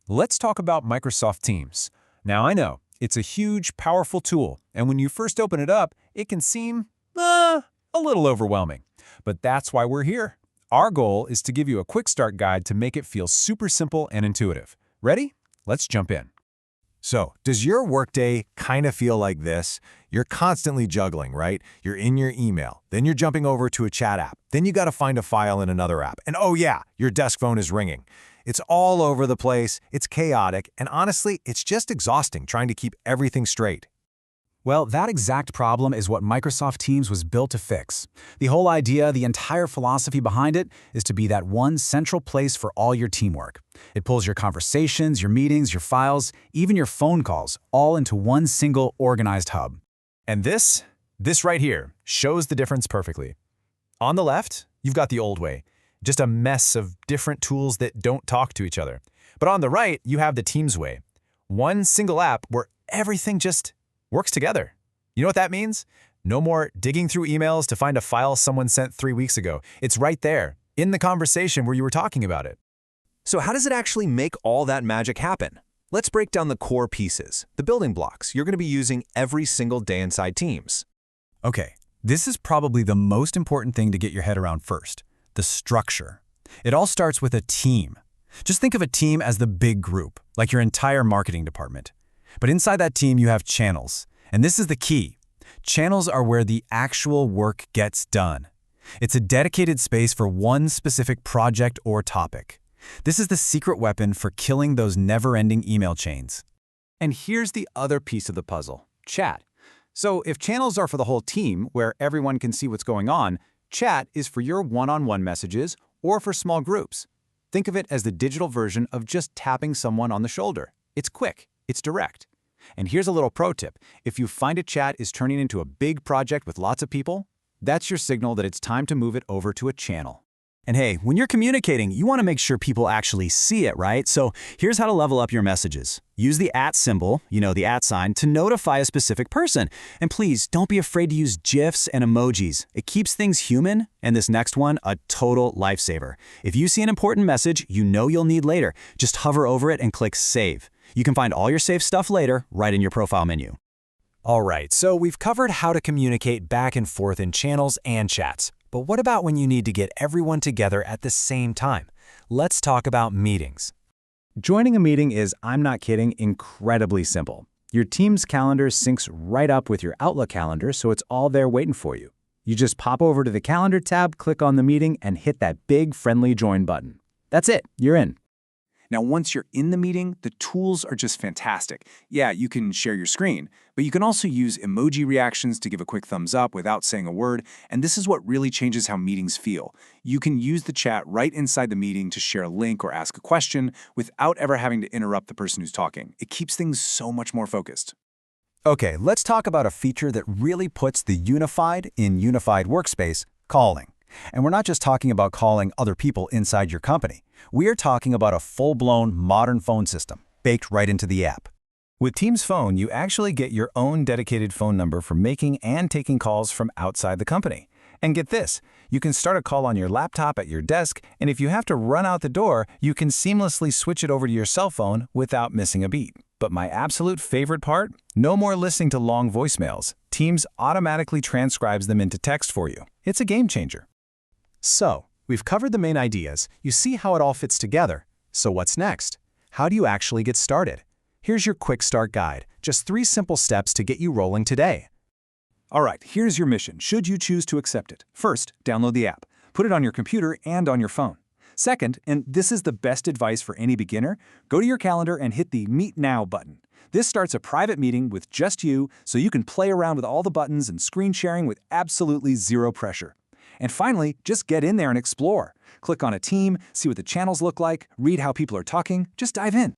let's talk about Microsoft Teams. Now, I know it's a huge, powerful tool, and when you first open it up, it can seem, a little overwhelming. But that's why we're here. Our goal is to give you a quick start guide to make it feel super simple and intuitive. Ready? Let's jump in. So, does your workday kind of feel like this? You're constantly juggling, right? You're in your email, then you're jumping over to a chat app, then you got to find a file in another app, and oh yeah, your desk phone is ringing. It's all over the place, it's chaotic, and honestly, it's just exhausting trying to keep everything straight. Well, that exact problem is what Microsoft Teams was built to fix. The whole idea, the entire philosophy behind it, is to be that one central place for all your teamwork. It pulls your conversations, your meetings, your files, even your phone calls, all into one single organized hub. And this right here, shows the difference perfectly. On the left, you've got the old way, just a mess of different tools that don't talk to each other. But on the right, you have the Teams way, one single app where everything just works together. You know what that means? No more digging through emails to find a file someone sent 3 weeks ago. It's right there, in the conversation where you were talking about it. So how does it actually make all that magic happen? Let's break down the core pieces, the building blocks you're going to be using every single day inside Teams. Okay, this is probably the most important thing to get your head around first, the structure. It all starts with a team. Just think of a team as the big group, like your entire marketing department. But inside that team, you have channels. And this is the key. Channels are where the actual work gets done. It's a dedicated space for one specific project or topic. This is the secret weapon for killing those never-ending email chains. And here's the other piece of the puzzle, chat. So if channels are for the whole team, where everyone can see what's going on, chat is for your one-on-one messages or for small groups. Think of it as the digital version of just tapping someone on the shoulder. It's quick. It's direct. And here's a little pro tip. If you find a chat is turning into a big project with lots of people, that's your signal that it's time to move it over to a channel. And hey, when you're communicating, you want to make sure people actually see it, right? So here's how to level up your messages. Use the @ symbol, the @ sign, to notify a specific person. And please, don't be afraid to use GIFs and emojis. It keeps things human, and this next one, a total lifesaver. If you see an important message you know you'll need later, just hover over it and click Save. You can find all your saved stuff later right in your profile menu. All right, so we've covered how to communicate back and forth in channels and chats. But what about when you need to get everyone together at the same time? Let's talk about meetings. Joining a meeting is, I'm not kidding, incredibly simple. Your Teams calendar syncs right up with your Outlook calendar, so it's all there waiting for you. You just pop over to the Calendar tab, click on the meeting, and hit that big friendly join button. That's it, you're in. Now, once you're in the meeting, the tools are just fantastic. Yeah, you can share your screen, but you can also use emoji reactions to give a quick thumbs up without saying a word, and this is what really changes how meetings feel. You can use the chat right inside the meeting to share a link or ask a question without ever having to interrupt the person who's talking. It keeps things so much more focused. Okay, let's talk about a feature that really puts the unified in unified workspace, calling. And we're not just talking about calling other people inside your company. We are talking about a full-blown modern phone system, baked right into the app. With Teams Phone, you actually get your own dedicated phone number for making and taking calls from outside the company. And get this, you can start a call on your laptop at your desk, and if you have to run out the door, you can seamlessly switch it over to your cell phone without missing a beat. But my absolute favorite part? No more listening to long voicemails. Teams automatically transcribes them into text for you. It's a game changer. So, we've covered the main ideas. You see how it all fits together. So what's next? How do you actually get started? Here's your quick start guide. Just 3 simple steps to get you rolling today. All right, here's your mission, should you choose to accept it. First, download the app. Put it on your computer and on your phone. Second, and this is the best advice for any beginner, go to your calendar and hit the Meet Now button. This starts a private meeting with just you, so you can play around with all the buttons and screen sharing with absolutely zero pressure. And finally, just get in there and explore. Click on a team, see what the channels look like, read how people are talking, just dive in.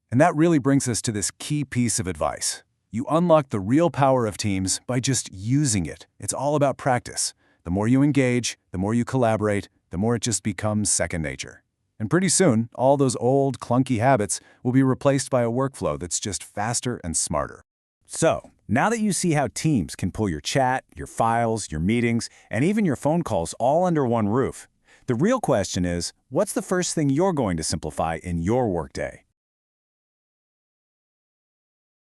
And that really brings us to this key piece of advice. You unlock the real power of Teams by just using it. It's all about practice. The more you engage, the more you collaborate, the more it just becomes second nature. And pretty soon, all those old, clunky habits will be replaced by a workflow that's just faster and smarter. So, now that you see how Teams can pull your chat, your files, your meetings, and even your phone calls all under one roof, the real question is, what's the first thing you're going to simplify in your workday?